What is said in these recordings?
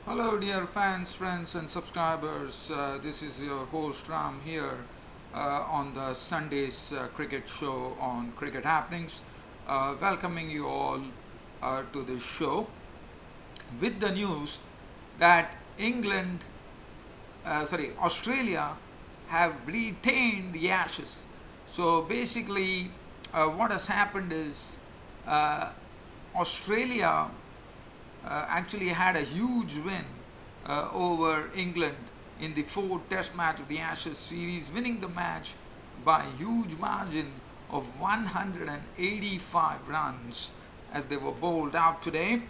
Hello, dear fans, friends, and subscribers. This is your host Ram here on the Sunday's cricket show on Cricket Happenings. Welcoming you all to this show with the news that Australia have retained the Ashes. So basically, what has happened is uh, Australia actually had a huge win over England in the fourth Test match of the Ashes series, winning the match by a huge margin of 185 runs as they were bowled out today.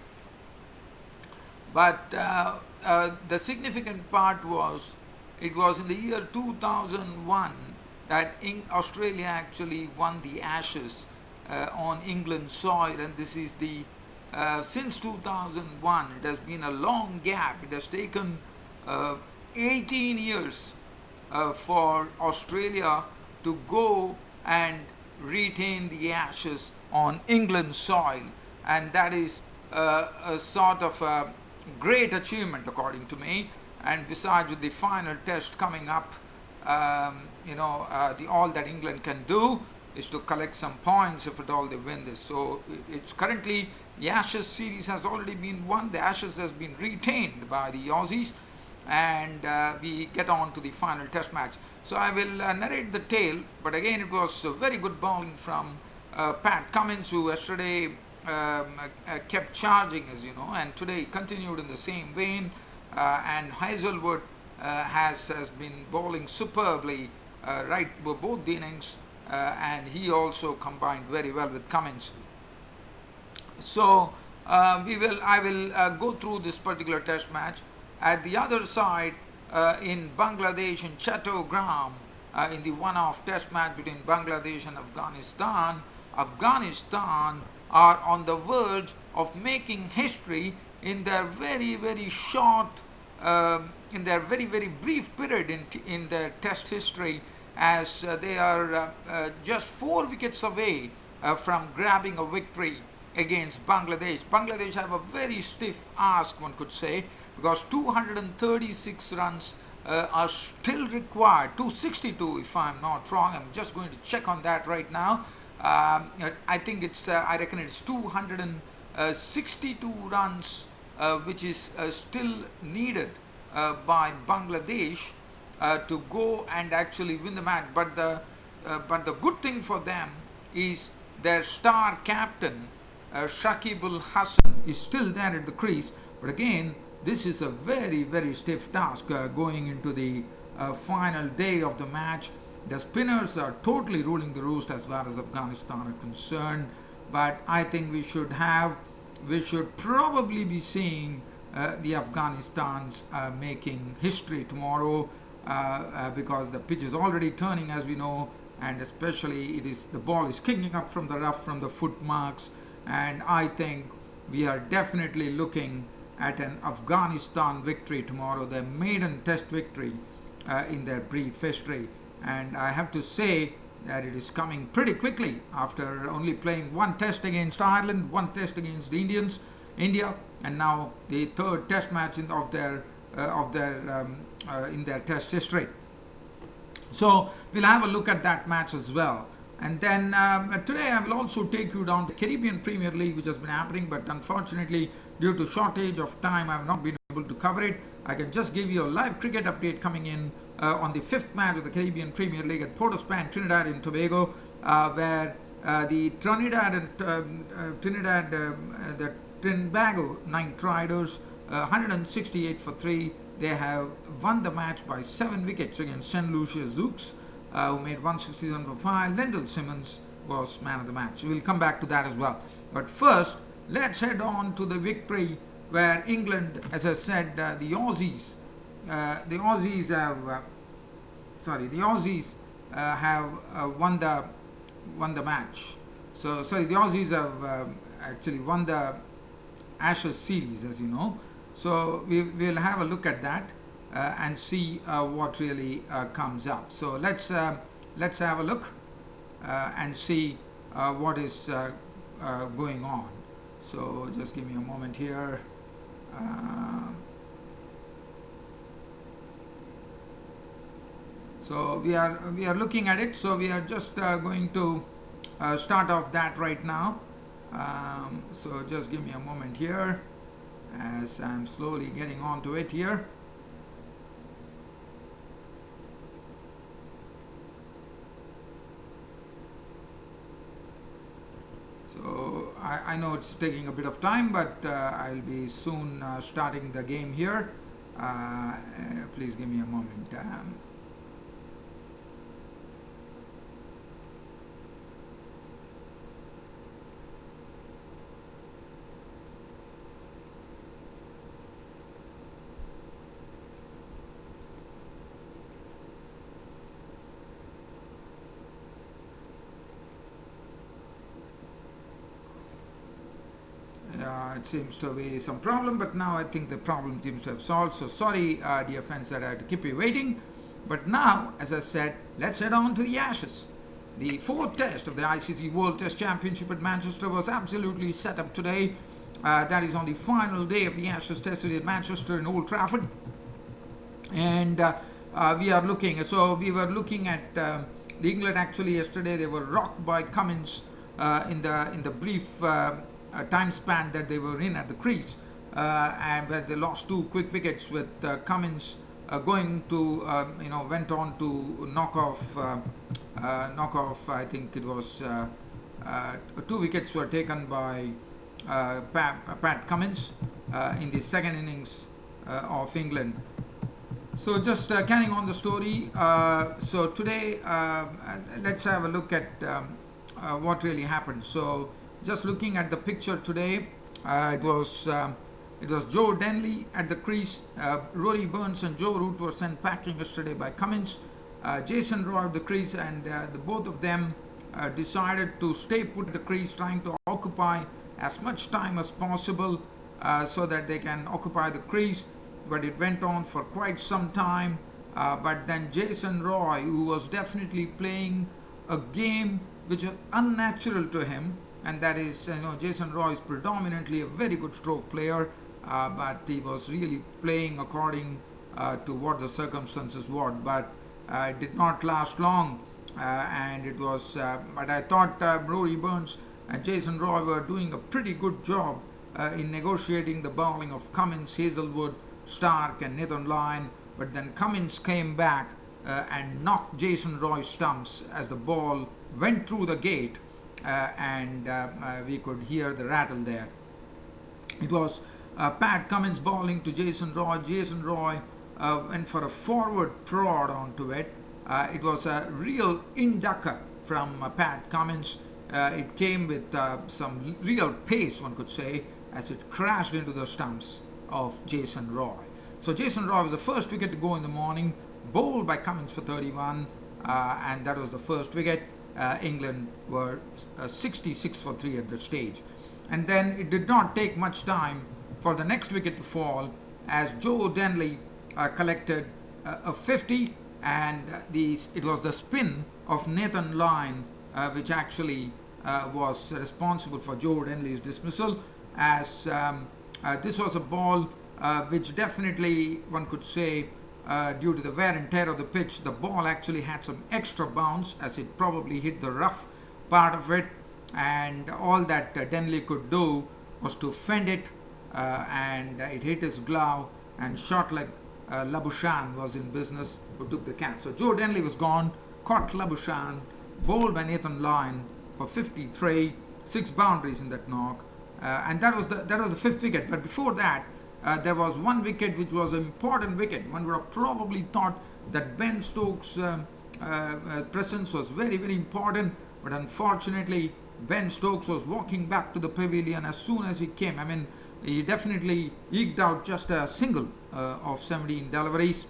But the significant part was it was in the year 2001 that Australia actually won the Ashes on England soil, and this is the since 2001. It has been a long gap. It has taken uh, 18 years for Australia to go and retain the Ashes on England soil, and that is a sort of a great achievement according to me. And besides, with the final test coming up, all that England can do is to collect some points if at all they win this. So it's currently the Ashes series has already been won. The Ashes has been retained by the Aussies, and we get on to the final test match. So I will narrate the tale, but again it was very good bowling from Pat Cummins, who yesterday kept charging, as you know, and today continued in the same vein. And Hazelwood has been bowling superbly right both the innings, and he also combined very well with Cummins. So I will go through this particular test match. At the other side, in Bangladesh in Chattogram, in the one-off test match between Bangladesh and Afghanistan, Afghanistan are on the verge of making history in their very short, in their very brief period in their test history, as they are just 4 wickets away from grabbing a victory against Bangladesh. Bangladesh have a very stiff ask, one could say, because 236 runs are still required. 262, if I'm not wrong. I'm just going to check on that right now. I think I reckon it's 262 runs, which is still needed by Bangladesh to go and actually win the match. But the good thing for them is their star captain, Shakibul Hassan, is still there at the crease. But again, this is a very stiff task going into the final day of the match. The spinners are totally ruling the roost as far as Afghanistan are concerned. But I think we should probably be seeing the Afghanistans making history tomorrow, because the pitch is already turning, as we know, and especially the ball is kicking up from the rough, from the foot marks, and I think we are definitely looking at an Afghanistan victory tomorrow, their maiden test victory in their brief history. And I have to say that it is coming pretty quickly after only playing one test against Ireland, one test against the India, and now the third test match in their test history. So we'll have a look at that match as well. And then today I will also take you down to the Caribbean Premier League, which has been happening, but unfortunately, due to shortage of time, I have not been able to cover it. I can just give you a live cricket update coming in on the fifth match of the Caribbean Premier League at Port of Spain, Trinidad and Tobago, where the Trinbago Knight Riders, 168 for 3. They have won the match by 7 wickets against St. Lucia Zouks, who made 167 for 5. Lendl Simmons was man of the match. We'll come back to that as well. But first, let's head on to the victory where England, as I said, the Aussies have won the match. So sorry, the Aussies have actually won the Ashes series, as you know. So we'll have a look at that and see what really comes up. So let's have a look and see what is going on. So just give me a moment here. So we are looking at it. So we are just going to start off that right now. So just give me a moment here as I'm slowly getting onto it here. So I know it's taking a bit of time, but I'll be soon starting the game here. Please give me a moment. It seems to be some problem, but now I think the problem seems to have solved. So sorry, dear friends, that I had to keep you waiting. But now, as I said, let's head on to the Ashes. The fourth test of the ICC World Test Championship at Manchester was absolutely set up today. That is on the final day of the Ashes Test at Manchester in Old Trafford. And we are looking, so we were looking at the England actually yesterday. They were rocked by Cummins in the brief time span that they were in at the crease, and where they lost two quick wickets with Cummins going to went on to knock off. I think it was 2 wickets were taken by Pat Cummins in the second innings of England. So just carrying on the story. So today, let's have a look at what really happened. So just looking at the picture today, it was Joe Denley at the crease. Rory Burns and Joe Root were sent packing yesterday by Cummins. Jason Roy at the crease, and the both of them decided to stay put at the crease, trying to occupy as much time as possible so that they can occupy the crease. But it went on for quite some time. But then Jason Roy, who was definitely playing a game which was unnatural to him, and that is, Jason Roy is predominantly a very good stroke player, but he was really playing according to what the circumstances were. But it did not last long, and it was. But I thought Rory Burns and Jason Roy were doing a pretty good job in negotiating the bowling of Cummins, Hazelwood, Stark, and Nathan Lyon. But then Cummins came back and knocked Jason Roy's stumps as the ball went through the gate. And we could hear the rattle there. It was Pat Cummins bowling to Jason Roy. Jason Roy went for a forward prod onto it. It was a real inducker from Pat Cummins. It came with some real pace, one could say, as it crashed into the stumps of Jason Roy. So Jason Roy was the first wicket to go in the morning, bowled by Cummins for 31, and that was the first wicket. England were 66 for 3 at that stage. And then it did not take much time for the next wicket to fall, as Joe Denley collected a 50, and it was the spin of Nathan Lyon which actually was responsible for Joe Denley's dismissal, as this was a ball which definitely, one could say, due to the wear and tear of the pitch, the ball actually had some extra bounce, as it probably hit the rough part of it, and all that Denley could do was to fend it, and it hit his glove and shot like Labuschagne was in business, who took the catch. So Joe Denley was gone, caught Labuschagne, bowled by Nathan Lyon for 53, 6 boundaries in that knock, and that was the 5th wicket. But before that, there was one wicket which was an important wicket. One would have probably thought that Ben Stokes' presence was very, very important, but unfortunately Ben Stokes was walking back to the pavilion as soon as he came. I mean, he definitely eked out just a single of 17 deliveries.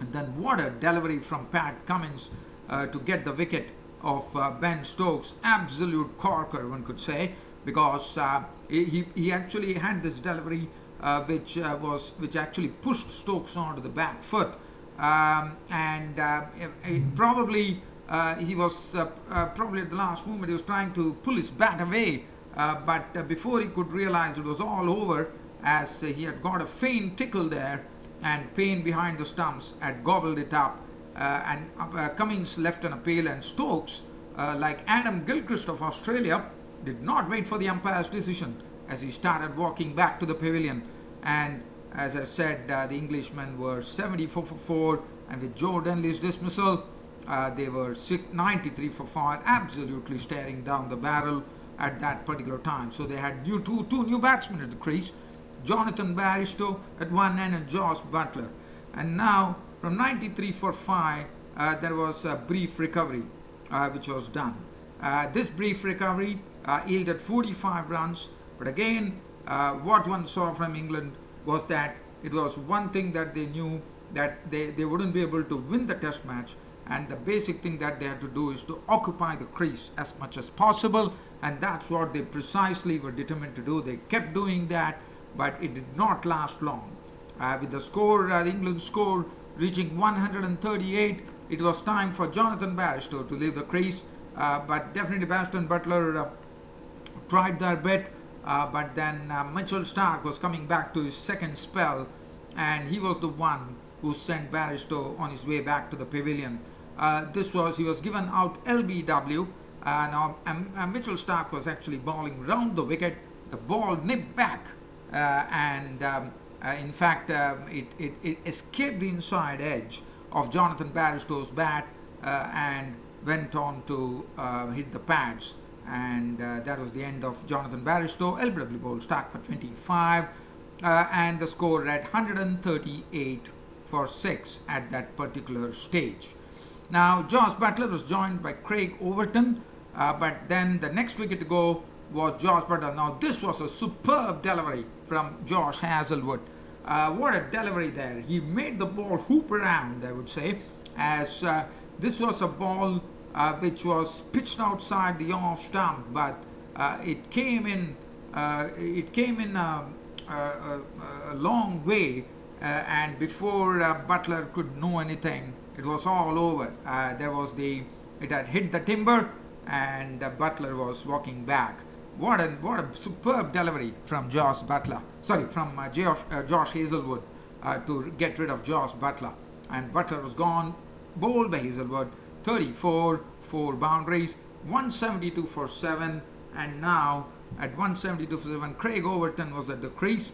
And then what a delivery from Pat Cummins to get the wicket of Ben Stokes. Absolute corker, one could say, because he actually had this delivery which actually pushed Stokes onto the back foot, and probably he was probably at the last moment he was trying to pull his bat away, but before he could realize it was all over, as he had got a faint tickle there, and Payne behind the stumps had gobbled it up, and Cummins left an appeal, and Stokes, like Adam Gilchrist of Australia, did not wait for the umpire's decision as he started walking back to the pavilion. And as I said, the Englishmen were 74 for 4, and with Joe Denley's dismissal, they were 93 for 5, absolutely staring down the barrel at that particular time. So they had two new batsmen at the crease, Jonathan Barristow at one end and Josh Butler. And now, from 93 for 5, there was a brief recovery which was done. This brief recovery yielded 45 runs, but again, what one saw from England was that it was one thing that they knew, that they wouldn't be able to win the test match, and the basic thing that they had to do is to occupy the crease as much as possible, and that's what they precisely were determined to do. They kept doing that, but it did not last long. With the score, England's score reaching 138, it was time for Jonathan Barristow to leave the crease, but definitely Barristow and Butler tried their bit, but then Mitchell Starc was coming back to his second spell, and he was the one who sent Barristow on his way back to the pavilion. He was given out LBW. Now Mitchell Starc was actually bowling round the wicket. The ball nipped back, and in fact it escaped the inside edge of Jonathan Barristow's bat and went on to hit the pads, and that was the end of Jonathan Barristow. LBW bowled Starc for 25, and the score at 138 for 6 at that particular stage. Now Josh Butler was joined by Craig Overton, but then the next wicket to go was Josh Butler. Now this was a superb delivery from Josh Hazlewood. What a delivery there. He made the ball hoop around, I would say, as this was a ball which was pitched outside the off stump, but it came in a long way, and before Butler could know anything, it was all over. It had hit the timber, and Butler was walking back. What a superb delivery from Josh Hazlewood to get rid of Josh Butler. And Butler was gone, bowled by Hazlewood, 34, 4 boundaries, 172 for 7, and now at 172 for 7, Craig Overton was at the crease.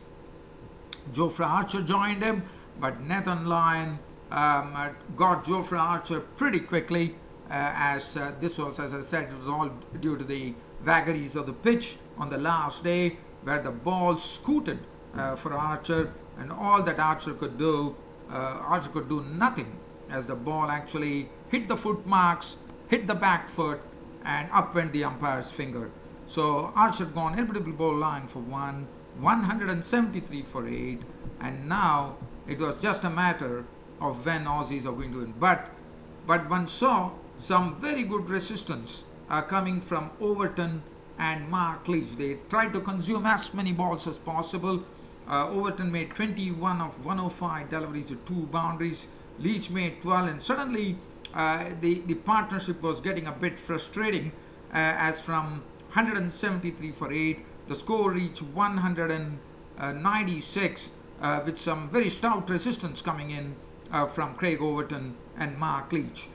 Jofra Archer joined him, but Nathan Lyon got Jofra Archer pretty quickly, as this was, as I said, it was all due to the vagaries of the pitch on the last day, where the ball scooted for Archer, and all that Archer could do nothing, as the ball actually hit the foot marks, hit the back foot, and up went the umpire's finger. So Archer gone, LBW ball line for 1, 173 for 8, and now it was just a matter of when Aussies are going to win. But one saw some very good resistance coming from Overton and Mark Leach. They tried to consume as many balls as possible. Overton made 21 of 105 deliveries with 2 boundaries. Leach made 12, and suddenly the partnership was getting a bit frustrating, as from 173 for 8, the score reached 196 with some very stout resistance coming in from Craig Overton and Mike Leach.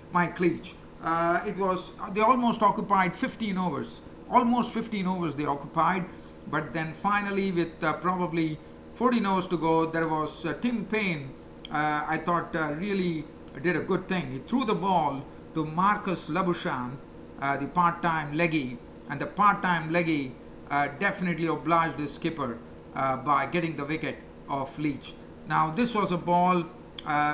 They almost occupied 15 overs. Almost 15 overs they occupied, but then finally, with probably 14 overs to go, there was Tim Payne. I thought really did a good thing. He threw the ball to Marcus Labuschagne, the part-time leggy, and the part-time leggy definitely obliged the skipper by getting the wicket of Leach. Now this was a ball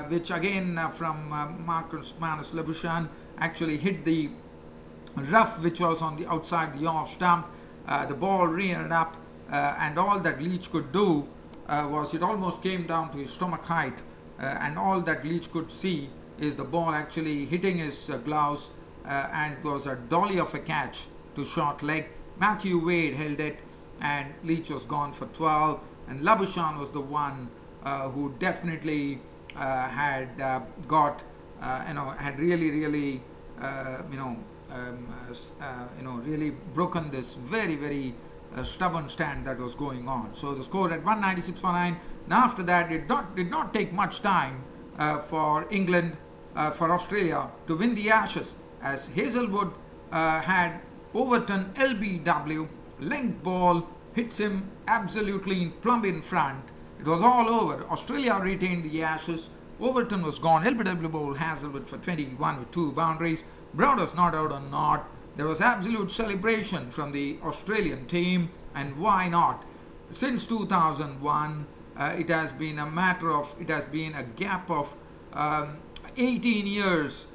which again from Marcus Labuschagne actually hit the rough which was on the outside the off stump. The ball reared up, and all that Leach could do was it almost came down to his stomach height, and all that Leach could see is the ball actually hitting his gloves, and it was a dolly of a catch to short leg. Matthew Wade held it, and Leach was gone for 12, and Labuschagne was the one who definitely had really really broken this very, very stubborn stand that was going on. So the score at 196 for 9. Now after that, it did not take much time for England for Australia to win the Ashes, as Hazelwood had overturned LBW. Length ball hits him absolutely plumb in front. It was all over. Australia retained the Ashes. Overton was gone. LBW bowled Hazelwood for 21 with 2 boundaries. Broad was not out on not. There was absolute celebration from the Australian team, and why not? Since 2001, it has been a gap of 18 years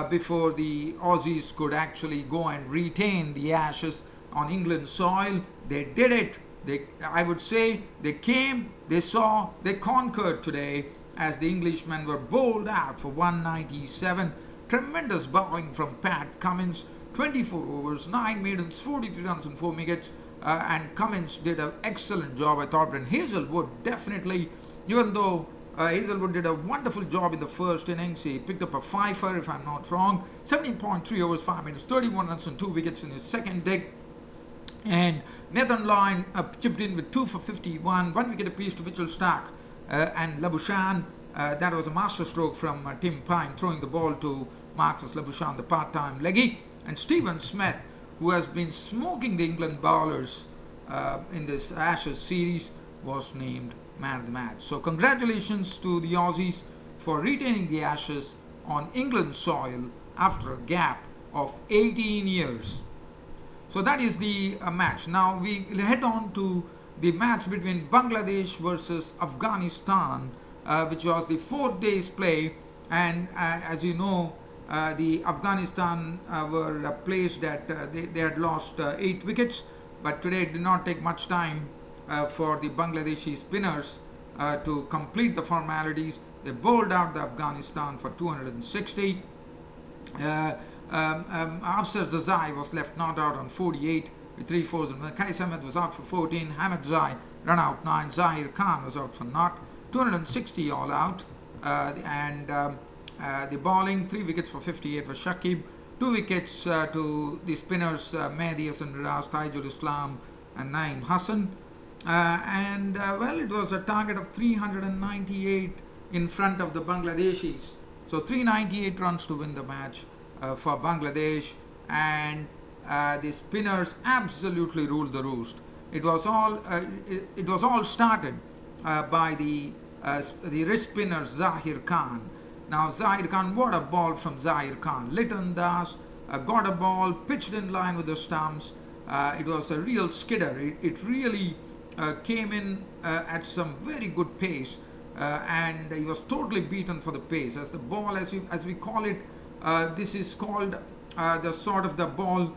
before the Aussies could actually go and retain the Ashes on England soil. They did it. I would say they came, they saw, they conquered today, as the Englishmen were bowled out for 197. Tremendous bowling from Pat Cummins. 24 overs, 9 maidens, 43 runs and 4 wickets. And Cummins did an excellent job, I thought. And Hazelwood definitely, even though Hazelwood did a wonderful job in the first innings, he picked up a fifer, if I'm not wrong. 17.3 overs, 5 minutes, 31 runs and 2 wickets in his second dig. And Nathan Lyon chipped in with 2 for 51, 1 wicket apiece to Mitchell Starc and Labuschagne. That was a masterstroke from Tim Pine, throwing the ball to Marcus Labuschagne, the part-time leggy. And Stephen Smith, who has been smoking the England bowlers in this Ashes series, was named man of the match. So congratulations to the Aussies for retaining the Ashes on England soil after a gap of 18 years. So that is the match. Now we head on to the match between Bangladesh versus Afghanistan, which was the 4th day's play. And as you know, the Afghanistan were placed at, they had lost 8 wickets, but today it did not take much time for the Bangladeshi spinners to complete the formalities. They bowled out the Afghanistan for 260. Afsar Zazai was left not out on 48 with 3 fours, and Qais Ahmed was out for 14. Hamid Zai run out 9. Zahir Khan was out for not. 260 all out. The bowling, 3 wickets for 58 for Shakib, 2 wickets to the spinners Mehdi Hassan Riaz, Taijul Islam and Naeem Hassan. Well, it was a target of 398 in front of the Bangladeshis. So 398 runs to win the match for Bangladesh, and the spinners absolutely ruled the roost. It was all started by the wrist spinner Zahir Khan. Now Zahir Khan, what a ball from Zahir Khan. Liton Das got a ball, pitched in line with the stumps. It was a real skidder. It really came in at some very good pace, and he was totally beaten for the pace. As the ball, as we call it, this is called the sort of the ball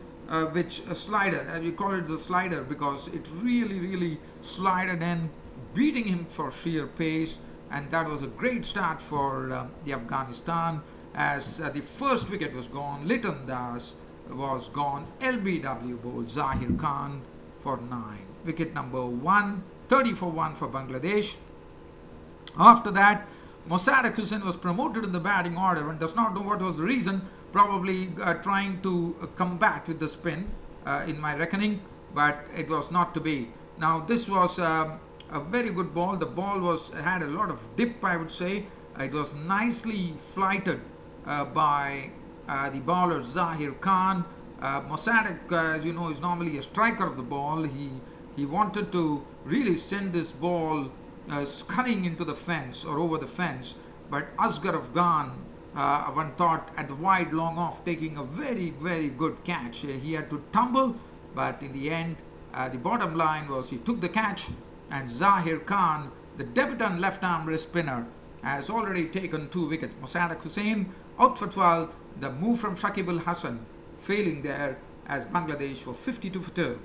which a slider, as we call it the slider, because it really slided in, beating him for sheer pace. And that was a great start for the Afghanistan, as the first wicket was gone. Liton Das was gone. LBW bowled Zahir Khan for 9. Wicket number 1, 30 for 1 for Bangladesh. After that, Mossadegh Hussain was promoted in the batting order, and does not know what was the reason, probably trying to combat with the spin, in my reckoning, but it was not to be. Now this was a very good ball. The ball had a lot of dip, I would say. It was nicely flighted by the bowler Zahir Khan. Mossadegh, as you know, is normally a striker of the ball. He wanted to really send this ball scurrying into the fence or over the fence, but Asghar Afghan, one thought, at the wide long off, taking a very good catch. He had to tumble, but in the end, the bottom line was he took the catch, and Zahir Khan, the debutant left-arm wrist spinner, has already taken 2 wickets. Mossadegh Hussain out for 12. The move from Shakib Al Hasan failing there, as Bangladesh for 52 for 2.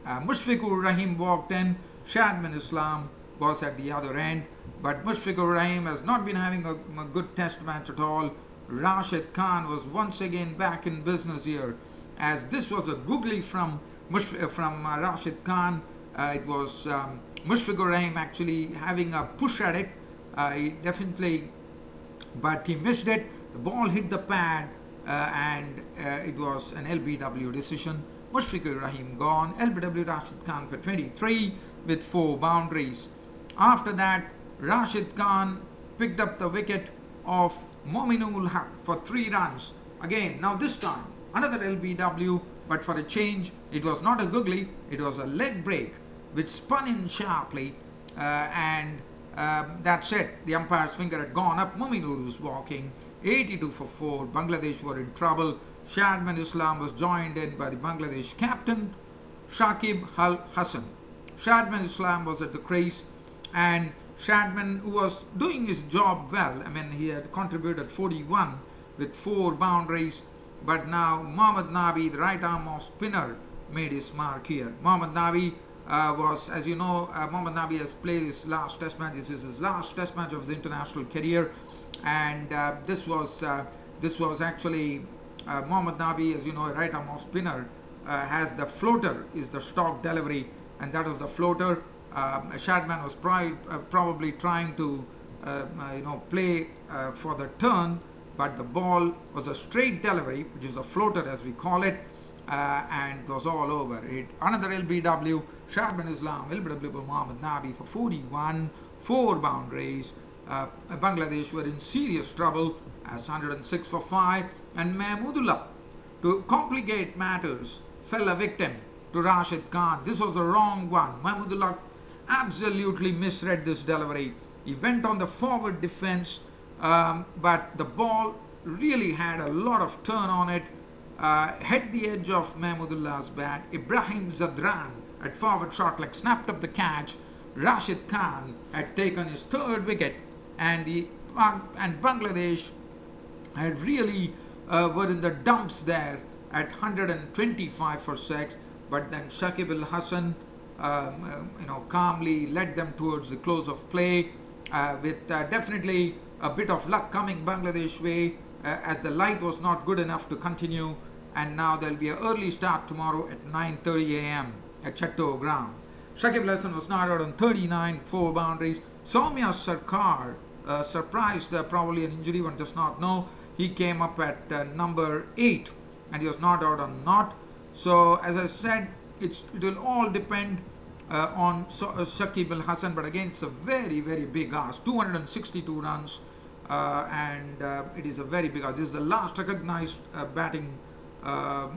Mushfiqur Rahim walked in. Shadman Islam was at the other end, but Mushfiqur Rahim has not been having a good test match at all. Rashid Khan was once again back in business here, as this was a googly from Rashid Khan. It was Mushfiqur Rahim actually having a push at it. He definitely, but he missed it. The ball hit the pad, and it was an LBW decision. Mushfiqur Rahim gone. LBW Rashid Khan for 23 with 4 boundaries. After that, Rashid Khan picked up the wicket of Mominul Haq for 3 runs. Again, now this time, another LBW, but for a change, it was not a googly, it was a leg break which spun in sharply, and that's it. The umpire's finger had gone up. Mominul was walking. 82 for 4. Bangladesh were in trouble. Shadman Islam was joined in by the Bangladesh captain, Shakib Al Hassan. Shadman Islam was at the crease, and Shadman, who was doing his job well, I mean, he had contributed 41 with 4 boundaries, but now Mohammad Nabi, the right arm off spinner, made his mark here. Mohammad Nabi was, as you know, Mohammad Nabi has played his last test match. This is his last test match of his international career, and this was actually Mohammad Nabi, as you know, a right arm off spinner, has the floater is the stock delivery, and that was the floater. Shadman was probably trying to play for the turn, but the ball was a straight delivery, which is a floater as we call it, and it was all over. Another LBW, Shadman Islam, LBW Mohammad Nabi for 41, 4 boundaries. Bangladesh were in serious trouble as 106 for 5, and Mahmudullah, to complicate matters, fell a victim to Rashid Khan. This was the wrong one. Mahmudullah absolutely misread this delivery. He went on the forward defense, but the ball really had a lot of turn on it, hit the edge of Mahmudullah's bat. Ibrahim Zadran at forward short leg snapped up the catch. Rashid Khan had taken his 3rd wicket, and Bangladesh had really were in the dumps there at 125 for 6, but then Shakib Al Hassan calmly led them towards the close of play, with definitely a bit of luck coming Bangladesh way, as the light was not good enough to continue, and now there will be an early start tomorrow at 9:30 a.m. at Chatto ground. Shakib Al Hassan was not out on 39, 4 boundaries. Soumya Sarkar surprised, probably an injury, one does not know. He came up at number 8, and he was not out on naught. So as I said, it will all depend on Shakib Al Hassan, but again, it's a very, very big ask. 262 runs, and it is a very big ask. This is the last recognized batting, the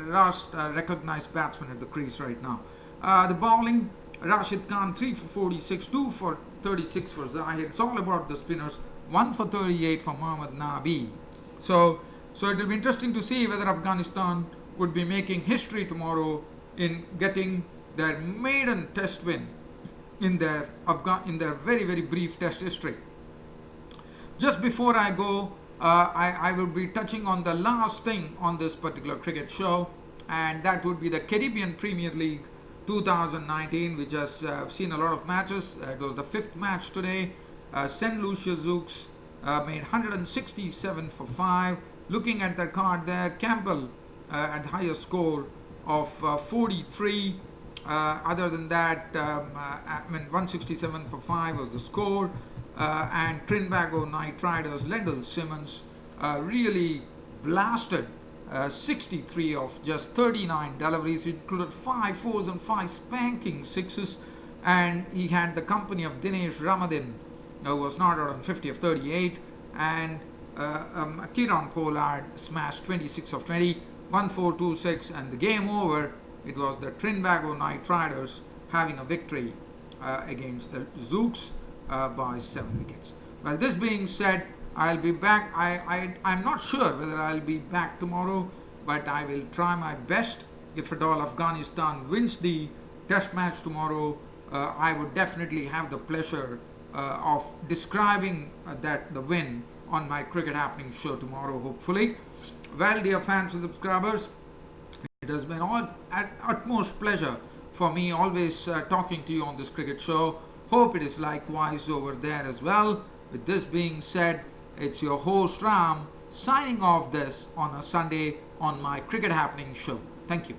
last recognized batsman at the crease right now. The bowling, Rashid Khan 3 for 46, 2 for 36 for Zahir. It's all about the spinners. 1 for 38 for Mohammad Nabi. So it will be interesting to see whether Afghanistan would be making history tomorrow in getting their maiden test win in their very, very brief test history. Just before I go, I will be touching on the last thing on this particular cricket show, and that would be the Caribbean Premier League 2019, which has seen a lot of matches. It was the 5th match today. St. Lucia Zouks made 167 for 5. Looking at that card there, Campbell at the highest score of 43. Other than that, 167 for 5 was the score. And Trinbago Knight Riders, Lendl Simmons really blasted 63 of just 39 deliveries. It included 5 4s and 5 spanking 6s. And he had the company of Dinesh Ramadin, who was not out on 50 of 38. And Kiran Pollard smashed 26 of 20, 1-4-2-6, and the game over. It was the Trinbago Knight Riders having a victory against the Zouks by 7 wickets. Well, this being said, I'll be back. I'm not sure whether I'll be back tomorrow, but I will try my best. If at all Afghanistan wins the test match tomorrow, I would definitely have the pleasure of describing the win on my Cricket Happening show tomorrow, hopefully. Well, dear fans and subscribers, it has been utmost pleasure for me always talking to you on this cricket show. Hope it is likewise over there as well. With this being said, it's your host Ram signing off this on a Sunday on my Cricket Happening show. Thank you.